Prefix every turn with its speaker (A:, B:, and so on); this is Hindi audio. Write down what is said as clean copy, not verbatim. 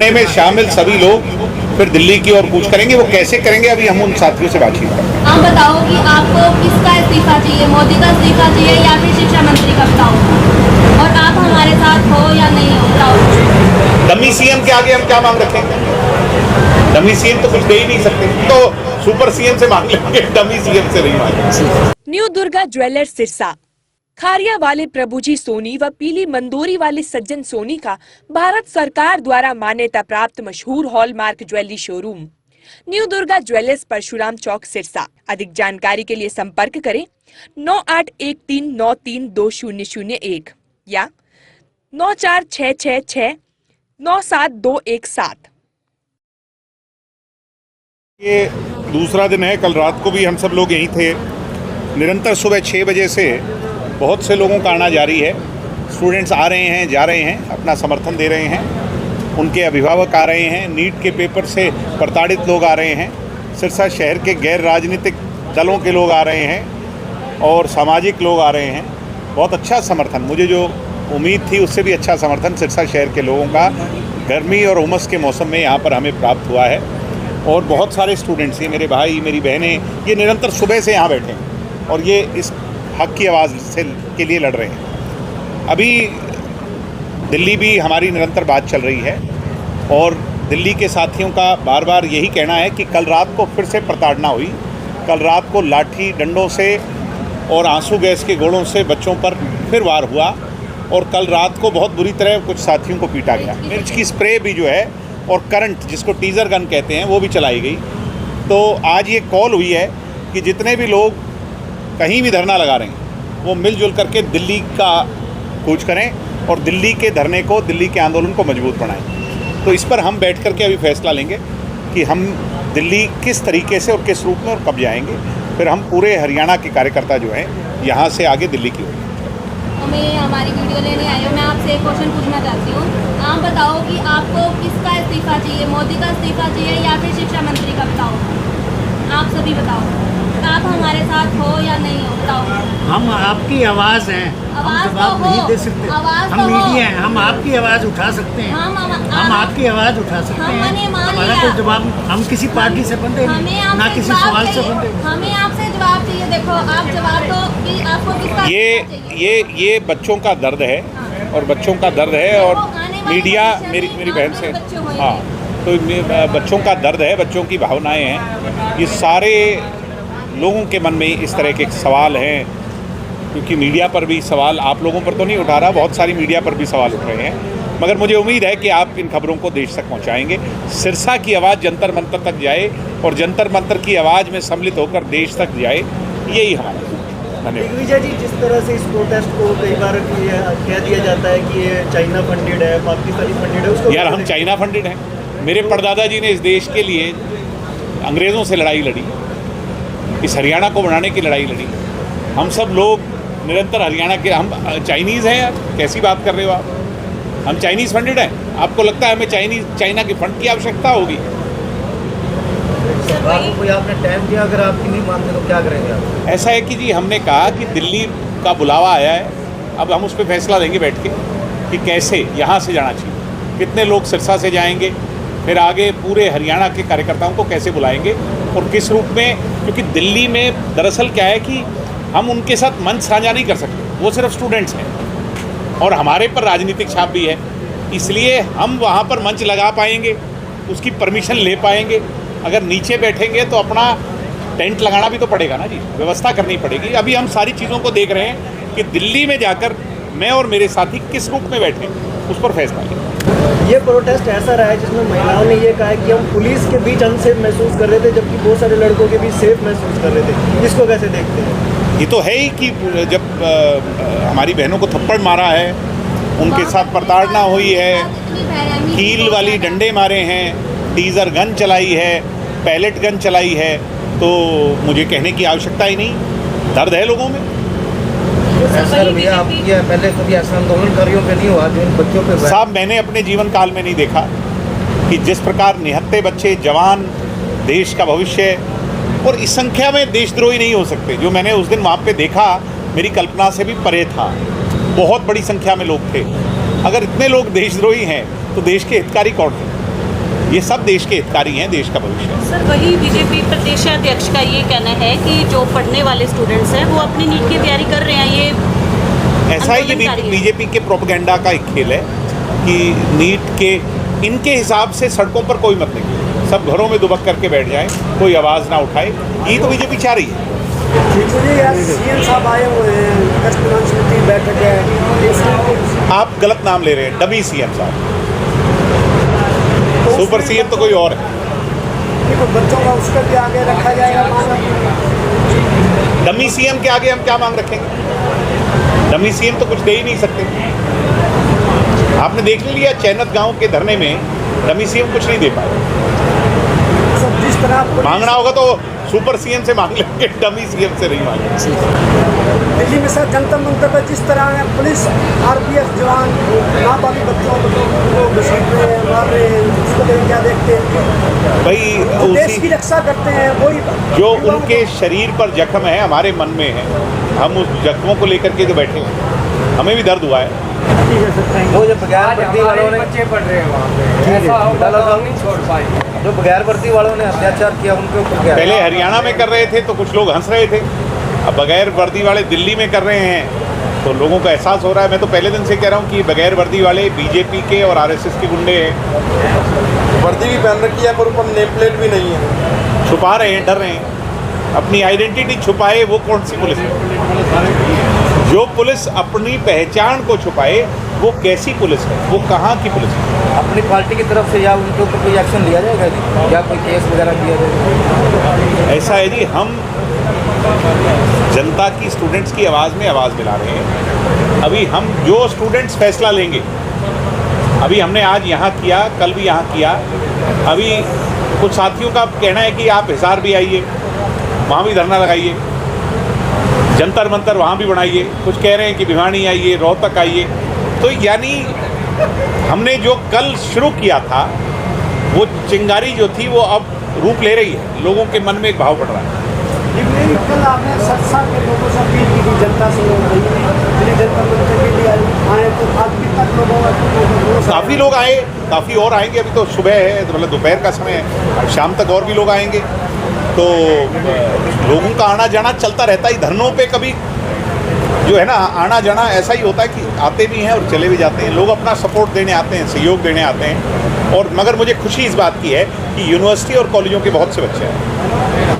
A: में शामिल सभी लोग फिर दिल्ली की ओर कूच करेंगे। वो कैसे करेंगे अभी हम उन साथियों से बातचीत करेंगे।
B: आप बताओ कि आपको किसका इस्तीफा चाहिए, मोदी का इस्तीफा चाहिए या फिर शिक्षा मंत्री का, बताओ। और आप हमारे साथ हो या नहीं हो, बताओ।
A: डमी सीएम के आगे हम क्या मांग रखेंगे? डमी सीएम तो कुछ दे ही नहीं सकते, तो सुपर सीएम से मांग लेंगे, डमी सीएम से नहीं मांगेंगे।
C: New Durga jewellers Sirsa. खारिया वाले प्रभुजी सोनी व पीली मंदोरी वाले सज्जन सोनी का भारत सरकार द्वारा मान्यता प्राप्त मशहूर hallmark jewellery showroom new Durga jewellers, Parshuram Chowk, Sirsa. अधिक जानकारी के लिए संपर्क करें 9813932001 या 9466697217।
A: ये दूसरा दिन है। कल रात को भी हम सब लोग यहीं थे। निरंतर सुबह 6 बजे से बहुत से लोगों का आना जारी है। स्टूडेंट्स आ रहे हैं, जा रहे हैं, अपना समर्थन दे रहे हैं। उनके अभिभावक आ रहे हैं। नीट के पेपर से प्रताड़ित लोग आ रहे हैं। सिरसा शहर के गैर राजनीतिक दलों के लोग आ रहे हैं और सामाजिक लोग आ रहे हैं। बहुत अच्छा समर्थन, मुझे जो उम्मीद थी उससे भी अच्छा समर्थन सिरसा शहर के लोगों का गर्मी और उमस के मौसम में यहाँ पर हमें प्राप्त हुआ है। और बहुत सारे स्टूडेंट्स, ये मेरे भाई, मेरी बहनें, ये निरंतर सुबह से यहाँ बैठे हैं और ये इस हक की आवाज़ से के लिए लड़ रहे हैं। अभी दिल्ली भी हमारी निरंतर बात चल रही है और दिल्ली के साथियों का बार बार यही कहना है कि कल रात को फिर से प्रताड़ना हुई। कल रात को लाठी डंडों से और आंसू गैस के गोलों से बच्चों पर फिर वार हुआ और कल रात को बहुत बुरी तरह कुछ साथियों को पीटा गया। मिर्च की स्प्रे भी जो है और करंट, जिसको टीज़र गन कहते हैं, वो भी चलाई गई। तो आज ये कॉल हुई है कि जितने भी लोग कहीं भी धरना लगा रहे हैं वो मिलजुल करके दिल्ली का कूच करें और दिल्ली के धरने को, दिल्ली के आंदोलन को मजबूत बनाएं। तो इस पर हम बैठ करके अभी फैसला लेंगे कि हम दिल्ली किस तरीके से और किस रूप में और कब जाएंगे। फिर हम पूरे हरियाणा के कार्यकर्ता जो हैं यहाँ से आगे दिल्ली की ओर।
B: हमें हमारी वीडियो लेने आए हो, मैं आपसे एक क्वेश्चन पूछना चाहती हूँ। आप बताओ कि आपको किसका इस्तीफा चाहिए, मोदी का इस्तीफा चाहिए या फिर शिक्षा मंत्री का, बताओ। आप सभी बताओ। आप हमारे साथ हो या नहीं हो, बताओ।
D: हम आपकी आवाज़ हैं, हम जवाब नहीं दे सकते। हम मीडिया हैं, हम आपकी आवाज़ उठा सकते हैं। हम आपकी आवाज़ उठा सकते हैं। हमारा कोई जवाब, हम किसी पार्टी से बंधे नहीं, ना किसी सवाल से बंधे।
B: हमें आपसे जवाब चाहिए। देखो, आप जवाब दो कि आपको किसका
A: ये बच्चों का दर्द है और बच्चों का दर्द है और मीडिया, मेरी बहन से, हाँ, तो बच्चों का दर्द है, बच्चों की भावनाएं हैं। ये सारे लोगों के मन में इस तरह के सवाल हैं, क्योंकि मीडिया पर भी सवाल, आप लोगों पर तो नहीं उठा रहा, बहुत सारी मीडिया पर भी सवाल उठ रहे हैं। मगर मुझे उम्मीद है कि आप इन खबरों को देश तक पहुंचाएंगे। सिरसा की आवाज़ जंतर मंतर तक जाए और जंतर मंतर की आवाज़ में सम्मिलित होकर देश तक जाए, यही हमारा। धन्यवाद।
E: दिग्विजय जी, जिस तरह से इस प्रोटेस्ट को कई बार कह दिया जाता है कि ये चाइना फंडेड है, पाकिस्तानी फंडेड है, उसको
A: यार हम चाइना फंडेड हैं? मेरे परदादा जी ने इस देश के लिए अंग्रेज़ों से लड़ाई लड़ी, इस हरियाणा को बनाने की लड़ाई लड़ी। हम सब लोग निरंतर हरियाणा के, हम चाइनीज़ हैं यार, कैसी बात कर रहे हो आप? हम चाइनीज़ फंडेड हैं? आपको लगता है हमें चाइना के फंड की आवश्यकता होगी?
E: कोई आपने टाइम दिया, अगर आपकी नहीं मानते तो क्या करेंगे आप?
A: ऐसा है कि जी, हमने कहा कि दिल्ली का बुलावा आया है, अब हम उस पर फैसला लेंगे बैठ के कि कैसे यहाँ से जाना चाहिए, कितने लोग सिरसा से जाएंगे, फिर आगे पूरे हरियाणा के कार्यकर्ताओं को कैसे बुलाएंगे और किस रूप में। क्योंकि दिल्ली में दरअसल क्या है कि हम उनके साथ मंच साझा नहीं कर सकते, वो सिर्फ स्टूडेंट्स हैं और हमारे पर राजनीतिक छाप भी है, इसलिए हम वहाँ पर मंच लगा पाएंगे, उसकी परमिशन ले पाएंगे। अगर नीचे बैठेंगे तो अपना टेंट लगाना भी तो पड़ेगा ना जी, व्यवस्था करनी पड़ेगी। अभी हम सारी चीज़ों को देख रहे हैं कि दिल्ली में जाकर मैं और मेरे साथी किस रूप में बैठें, उस पर फैसला लें।
E: ये प्रोटेस्ट ऐसा रहा है जिसमें महिलाओं ने ये कहा है कि हम पुलिस के बीच अनसेफ महसूस कर रहे थे, जबकि बहुत सारे लड़कों के बीच सेफ महसूस कर रहे थे। इसको कैसे देखते हैं?
A: ये तो है ही कि जब हमारी बहनों को थप्पड़ मारा है, उनके साथ प्रताड़ना हुई है, कील वाली डंडे मारे हैं, टीज़र गन चलाई है, पैलेट गन चलाई है, तो मुझे कहने की आवश्यकता ही नहीं। दर्द है लोगों में।
E: सर भैया, आप ये पहले कभी ऐसा आंदोलनकारियों पे नहीं हुआ जो इन बच्चों पे?
A: साहब, मैंने अपने जीवन काल में नहीं देखा कि जिस प्रकार निहत्थे बच्चे, जवान, देश का भविष्य, और इस संख्या में देशद्रोही नहीं हो सकते। जो मैंने उस दिन वहाँ पे देखा मेरी कल्पना से भी परे था। बहुत बड़ी संख्या में लोग थे। अगर इतने लोग देशद्रोही हैं तो देश के हितकारी कौन थे? ये सब देश के हितकारी हैं, देश का भविष्य है।
F: सर वही बीजेपी प्रदेशाध्यक्ष का ये कहना है कि जो पढ़ने वाले स्टूडेंट्स हैं वो अपनी नीट की तैयारी कर रहे हैं, ये
A: ऐसा है, ये
F: आंदोलनकारी है।
A: बीजेपी के प्रोपेगेंडा का एक खेल है कि नीट के इनके हिसाब से सड़कों पर कोई मत निकले, सब घरों में दुबक करके बैठ जाएं, कोई आवाज़ ना उठाए, ये तो बीजेपी चाह रही है।
E: सीएम साहब आए हुए हैं, कष्ट समिति बैठक है,
A: आप गलत नाम ले रहे हैं, डमी सीएम साहब, सुपर सीएम तो कोई और है।
E: बच्चों का उसका भी आगे रखा जाएगा।
A: डमी सीएम के आगे हम क्या मांग रखेंगे? डमी सीएम तो कुछ दे ही नहीं सकते। आपने देख लिया चैनत गांव के धरने में डमी सीएम कुछ नहीं दे पाए।
E: जिस तरह
A: मांगना होगा तो सुपर सीएम से मांग लेंगे, डमी सीएम से नहीं मांगेंगे।
E: दिल्ली में सर जंतर मंतर पर जिस तरह पुलिस आरपीएफ जवान नाबालिग बच्चों को घसीट रहे हैं, मार रहे हैं, उसको लेकर क्या देखते हैं?
A: भाई
E: देश की रक्षा करते हैं, वही
A: जो उनके शरीर पर जख्म है हमारे मन में है, हम उस जख्मों को लेकर के जो बैठे हैं, हमें भी दर्द हुआ है।
E: वो जो बगैर वर्दी वालों ने बच्चे पढ़ रहे हैं वहाँ पे, नहीं छोड़ पाए। जो बगैर वर्दी वालों ने अत्याचार किया उनके ऊपर क्या?
A: पहले हरियाणा में कर रहे थे तो कुछ लोग हंस रहे थे, अब बगैर वर्दी वाले दिल्ली में कर रहे हैं तो लोगों को एहसास हो रहा है। मैं तो पहले दिन से कह रहा हूँ कि बगैर वर्दी वाले बीजेपी के और आरएसएस के गुंडे हैं।
E: वर्दी भी पहन रखी है पर ऊपर नेम प्लेट भी नहीं है,
A: छुपा रहे हैं, डर रहे हैं, अपनी आइडेंटिटी छुपाए वो कौन सी पुलिस है? जो पुलिस अपनी पहचान को छुपाए वो कैसी पुलिस है, वो कहाँ की पुलिस है?
E: अपनी पार्टी की तरफ से या उनके ऊपर कोई एक्शन लिया जाएगा जी, या कोई केस वगैरह दिया जाएगा?
A: ऐसा है जी, हम जनता की, स्टूडेंट्स की आवाज़ में आवाज़ मिला रहे हैं। अभी हम जो स्टूडेंट्स फैसला लेंगे, अभी हमने आज यहाँ किया, कल भी यहाँ किया, अभी कुछ साथियों का कहना है कि आप हिसार भी आइए, वहाँ भी धरना लगाइए, जंतर मंतर वहाँ भी बनाइए, कुछ कह रहे हैं कि भिवानी आइए, रोहतक आइए। तो यानी हमने जो कल शुरू किया था वो चिंगारी जो थी वो अब रूप ले रही है, लोगों के मन में एक भाव बढ़ रहा है।
E: कल आपने 7 के लोगों से अपील की थी, जनता से आए तो आज भी तक लोगों
A: काफ़ी लोग आए, काफ़ी और आएंगे, अभी तो सुबह है, मतलब दोपहर का समय है, शाम तक और भी लोग आएंगे। तो लोगों का आना जाना चलता रहता है। धरनों पे कभी जो है ना आना जाना ऐसा ही होता है कि आते भी हैं और चले भी जाते हैं, लोग अपना सपोर्ट देने आते हैं, सहयोग देने आते हैं। और मगर मुझे खुशी इस बात की है कि यूनिवर्सिटी और कॉलेजों के बहुत से बच्चे हैं।